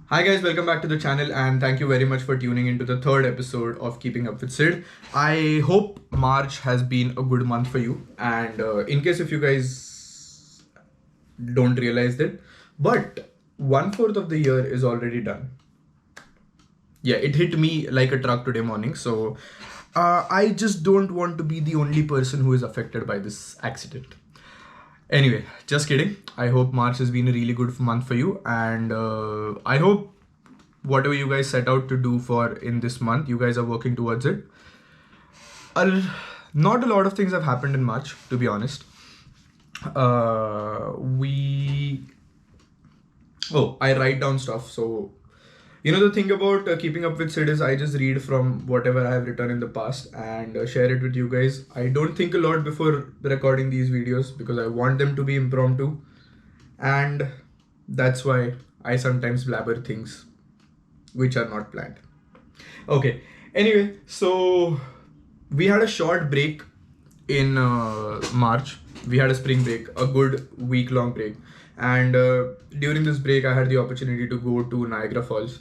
Hi guys, welcome back to the channel and thank you very much for tuning into the third episode of Keeping Up With Sid. I hope March has been a good month for you, and in case if you guys don't realize that, but 1/4 of the year is already done. Yeah, it hit me like a truck today morning, so I just don't want to be the only person who is affected by this accident. Anyway, just kidding. I hope March has been a really good month for you, and I hope whatever you guys set out to do for in this month, you guys are working towards it. Not a lot of things have happened in March, to be honest. I write down stuff. So, the thing about keeping up with Sid is I just read from whatever I have written in the past and share it with you guys. I don't think a lot before recording these videos because I want them to be impromptu, and that's why I sometimes blabber things which are not planned. Okay, anyway, so we had a short break in March. We had a spring break, a good week-long break. And during this break, I had the opportunity to go to Niagara Falls.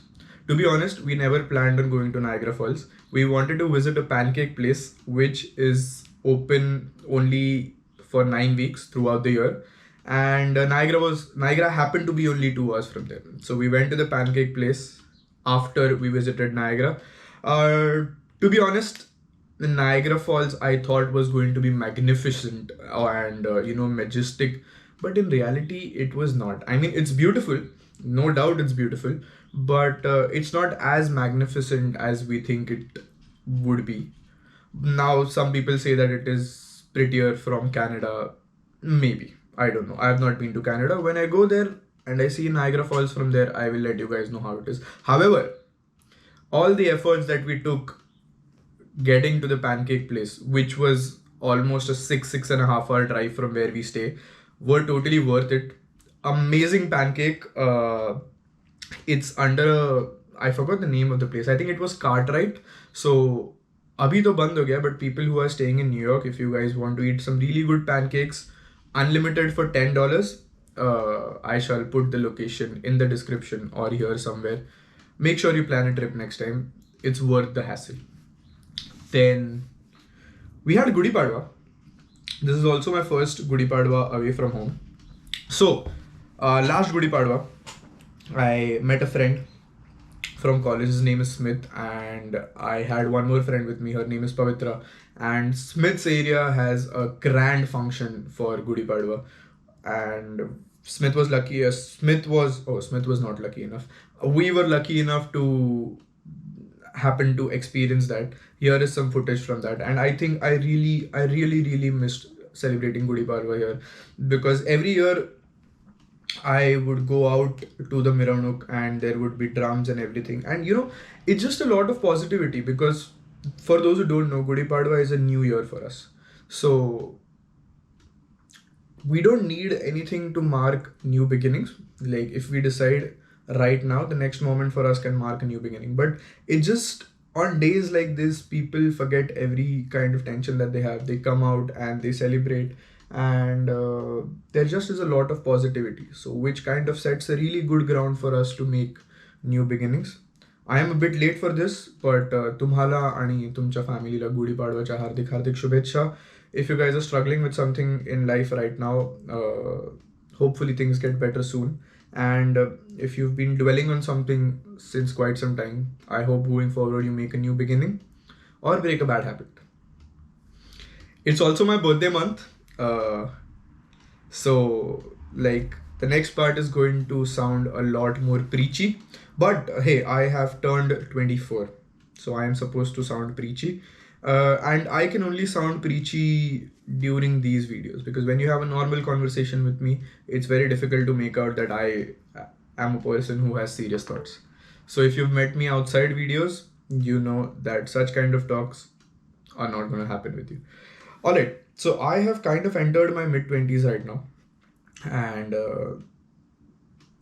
To be honest, we never planned on going to Niagara Falls. We wanted to visit a pancake place which is open only for 9 weeks throughout the year. And Niagara happened to be only 2 hours from there. So we went to the pancake place after we visited Niagara. To be honest, the Niagara Falls I thought was going to be magnificent and majestic, but in reality it was not. I mean, it's beautiful, no doubt it's beautiful, but it's not as magnificent as we think it would be. Now some people say that it is prettier from Canada. Maybe, I don't know. I have not been to Canada. When I go there and I see Niagara Falls from there, I will let you guys know how it is. However, all the efforts that we took getting to the pancake place, which was almost a 6.5 hour drive from where we stay, were totally worth it. Amazing pancake. It's under I forgot the name of the place. I think it was Cartwright. So abhi to band ho gaya, but people who are staying in New York, if you guys want to eat some really good pancakes, unlimited for $10, I shall put the location in the description or here somewhere. Make sure you plan a trip next time. It's worth the hassle. Then we had Gudi Padwa. This is also my first Gudi Padwa away from home. So last Gudi Padwa, I met a friend from college. His name is Smith, and I had one more friend with me. Her name is Pavitra, and Smith's area has a grand function for Gudi Padwa, and Smith was lucky. Smith was not lucky enough. We were lucky enough to happen to experience that. Here is some footage from that, and I think I really missed celebrating Gudi Padwa here, because every year I would go out to the Miranuk and there would be drums and everything, and it's just a lot of positivity, because for those who don't know, Gudi Padwa is a new year for us. So we don't need anything to mark new beginnings. Like, if we decide right now, the next moment for us can mark a new beginning. But it just, on days like this, people forget every kind of tension that they have. They come out and they celebrate, and there just is a lot of positivity. So which kind of sets a really good ground for us to make new beginnings. I am a bit late for this, but तुम्हाला आणि तुमच्या फॅमिलीला गुढीपाडवाच्या हार्दिक हार्दिक शुभेच्छा. If you guys are struggling with something in life right now, hopefully things get better soon. And if you've been dwelling on something since quite some time, I hope going forward you make a new beginning or break a bad habit. It's also my birthday month. So like, the next part is going to sound a lot more preachy, but hey, I have turned 24, so I am supposed to sound preachy. And I can only sound preachy during these videos, because when you have a normal conversation with me, it's very difficult to make out that I am a person who has serious thoughts. So if you've met me outside videos, you know that such kind of talks are not going to happen with you. Alright, so I have kind of entered my mid-20s right now, and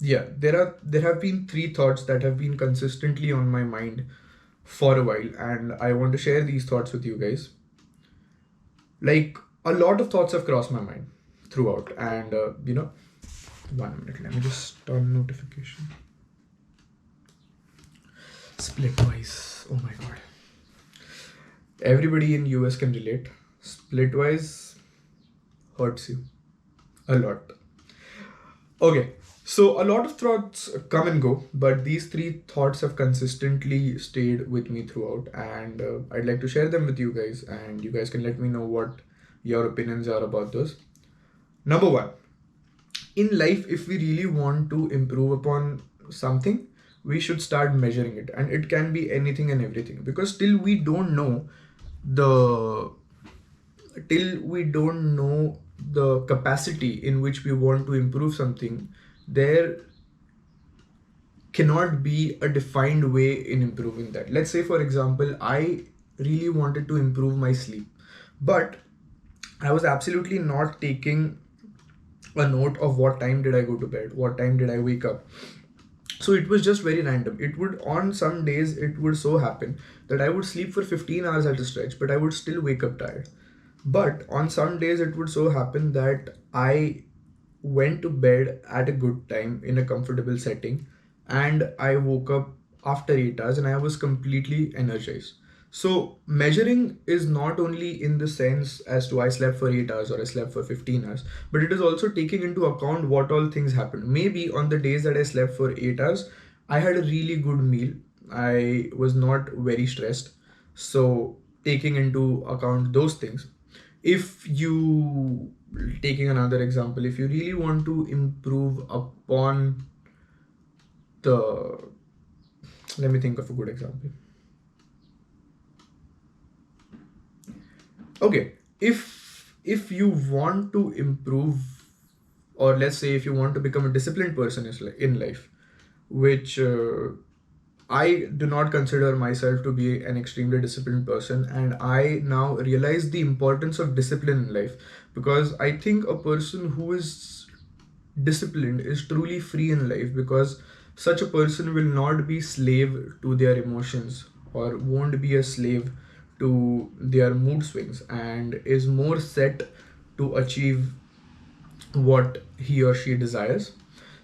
there have been 3 thoughts that have been consistently on my mind for a while, and I want to share these thoughts with you guys. Like, a lot of thoughts have crossed my mind throughout, and 1 minute, let me just turn notification. Splitwise. Oh my god. Everybody in US can relate. Splitwise hurts you a lot. Okay, so a lot of thoughts come and go, but these three thoughts have consistently stayed with me throughout, and I'd like to share them with you guys, and you guys can let me know what your opinions are about those. Number one, in life, if we really want to improve upon something, we should start measuring it, and it can be anything and everything, because the till we don't know the capacity in which we want to improve something, there cannot be a defined way in improving that. Let's say, for example, I really wanted to improve my sleep, but I was absolutely not taking a note of what time did I go to bed, what time did I wake up. So it was just very random. It would, on some days, it would so happen that I would sleep for 15 hours at a stretch, but I would still wake up tired. But on some days, it would so happen that I went to bed at a good time in a comfortable setting, and I woke up after 8 hours and I was completely energized. So measuring is not only in the sense as to I slept for 8 hours or I slept for 15 hours, but it is also taking into account what all things happened. Maybe on the days that I slept for 8 hours, I had a really good meal. I was not very stressed. So taking into account those things, if you, taking another example, if you really want to improve upon the, let me think of a good example. Okay, if you want to improve, or let's say if you want to become a disciplined person in life, which I do not consider myself to be an extremely disciplined person, and I now realize the importance of discipline in life, because I think a person who is disciplined is truly free in life, because such a person will not be slave to their emotions, or won't be a slave to their mood swings, and is more set to achieve what he or she desires.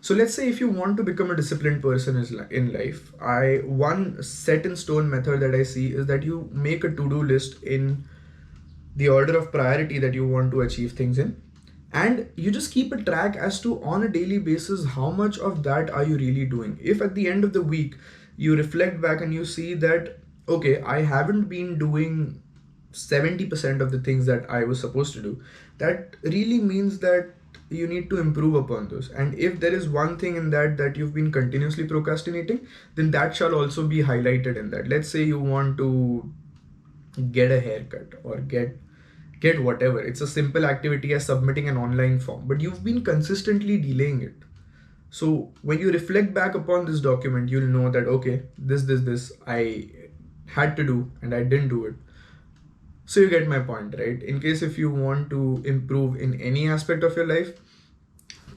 So let's say if you want to become a disciplined person in life, I one set in stone method that I see is that you make a to-do list in the order of priority that you want to achieve things in, and you just keep a track as to, on a daily basis, how much of that are you really doing. If at the end of the week you reflect back and you see that, okay, I haven't been doing 70% of the things that I was supposed to do, that really means that you need to improve upon those. And if there is one thing in that you've been continuously procrastinating, then that shall also be highlighted in that. Let's say you want to get a haircut, or get whatever. It's a simple activity as submitting an online form, but you've been consistently delaying it. So when you reflect back upon this document, you'll know that, okay, this I had to do and I didn't do it. So you get my point, right? In case if you want to improve in any aspect of your life,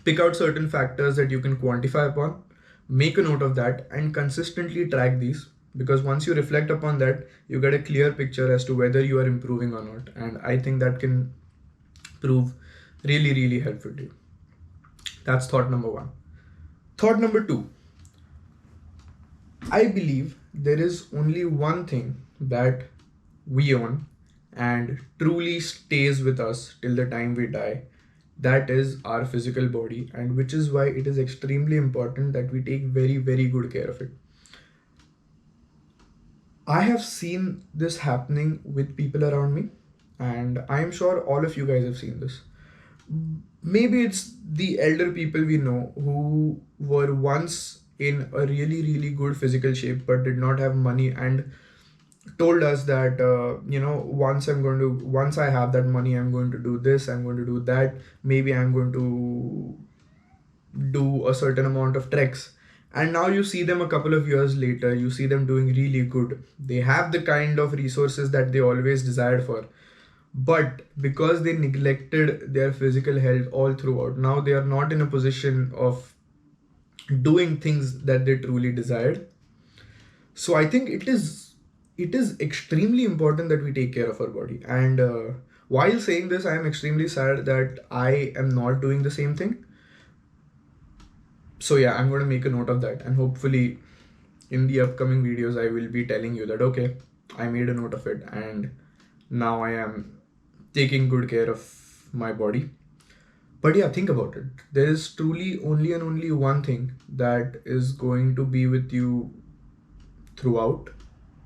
pick out certain factors that you can quantify upon, make a note of that, and consistently track these. Because once you reflect upon that, you get a clear picture as to whether you are improving or not. And I think that can prove really, really helpful to you. That's thought number one. Thought number two, I believe there is only one thing that we own and truly stays with us till the time we die. That is our physical body, and which is why it is extremely important that we take very, very good care of it. I have seen this happening with people around me, and I'm sure all of you guys have seen this. Maybe it's the elder people we know who were once in a really, really good physical shape but did not have money, and told us that, once I have that money, I'm going to do this, I'm going to do that, maybe I'm going to do a certain amount of treks. And now you see them a couple of years later, you see them doing really good. They have the kind of resources that they always desired for. But because they neglected their physical health all throughout, now they are not in a position of doing things that they truly desired. So I think it is extremely important that we take care of our body. And while saying this, I am extremely sad that I am not doing the same thing. So yeah, I'm going to make a note of that, and hopefully, in the upcoming videos I will be telling you that okay, I made a note of it and now I am taking good care of my body. But yeah, think about it. There is truly only and only one thing that is going to be with you throughout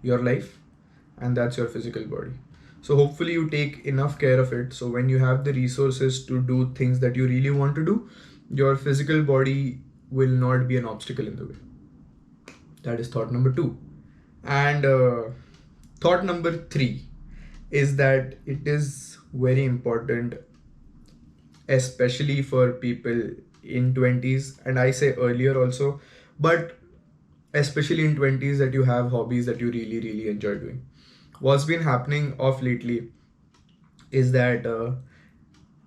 your life, and that's your physical body. So hopefully you take enough care of it, so when you have the resources to do things that you really want to do, your physical body will not be an obstacle in the way. That is thought number 2. And thought number 3 is that it is very important, especially for people in 20s, and I say earlier also, but especially in 20s, that you have hobbies that you really really enjoy doing. What's been happening of lately is that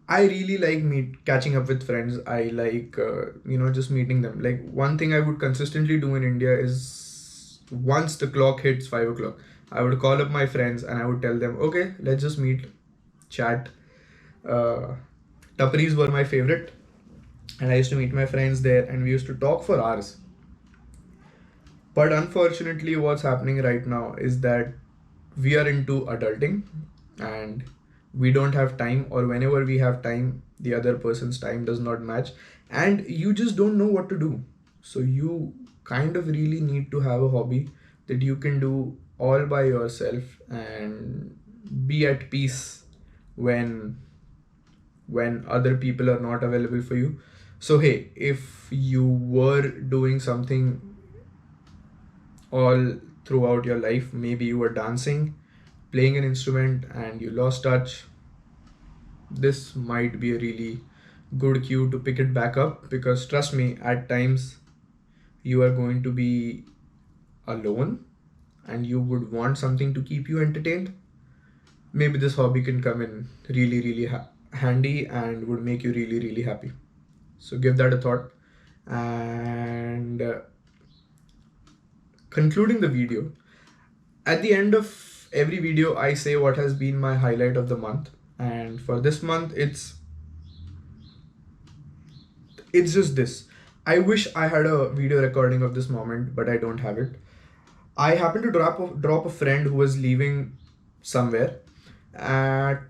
I really like catching up with friends. I like just meeting them. Like, one thing I would consistently do in India is, once the clock hits 5 o'clock, I would call up my friends and I would tell them, okay, let's just meet, chat. uh, Tapris were my favorite, and I used to meet my friends there and we used to talk for hours. But unfortunately, what's happening right now is that we are into adulting and we don't have time, or whenever we have time, the other person's time does not match, and you just don't know what to do. So, you kind of really need to have a hobby that you can do all by yourself and be at peace when other people are not available for you. So hey, if you were doing something all throughout your life, maybe you were dancing, playing an instrument, and you lost touch, this might be a really good cue to pick it back up, because trust me, at times you are going to be alone and you would want something to keep you entertained. Maybe this hobby can come in really really handy and would make you really really happy. So give that a thought. And concluding the video, at the end of every video I say what has been my highlight of the month, and for this month it's just this. I wish I had a video recording of this moment, but I don't have it. I happened to drop a friend who was leaving somewhere.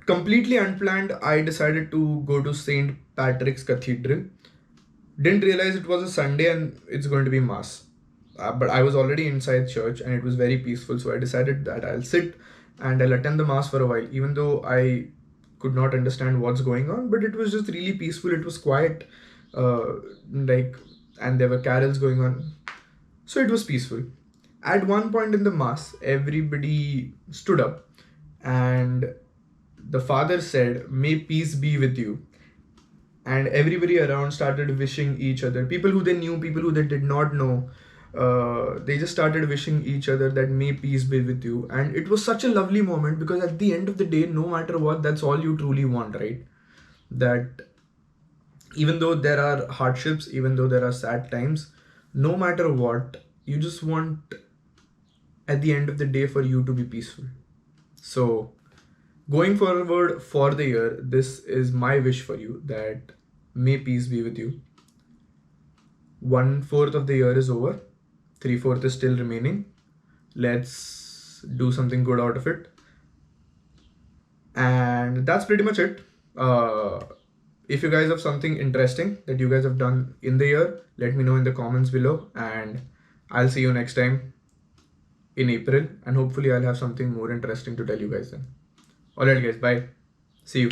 Completely unplanned, I decided to go to St. Patrick's Cathedral. Didn't realize it was a Sunday and it's going to be mass. But I was already inside church and it was very peaceful, so I decided that I'll sit and I'll attend the mass for a while, even though I could not understand what's going on. But it was just really peaceful. It was quiet, like, and there were carols going on, so it was peaceful. At one point in the mass, everybody stood up and the father said, "May peace be with you." And everybody around started wishing each other, people who they knew, people who they did not know. They just started wishing each other that may peace be with you, and it was such a lovely moment, because at the end of the day, no matter what, that's all you truly want, right? That even though there are hardships, even though there are sad times, no matter what, you just want at the end of the day for you to be peaceful. So going forward for the year, this is my wish for you, that may peace be with you. 1/4 of the year is over, 3/4 is still remaining. Let's do something good out of it. And that's pretty much it. If you guys have something interesting that you guys have done in the year, let me know in the comments below, and I'll see you next time in April, and hopefully I'll have something more interesting to tell you guys then. Alright guys, bye. See you.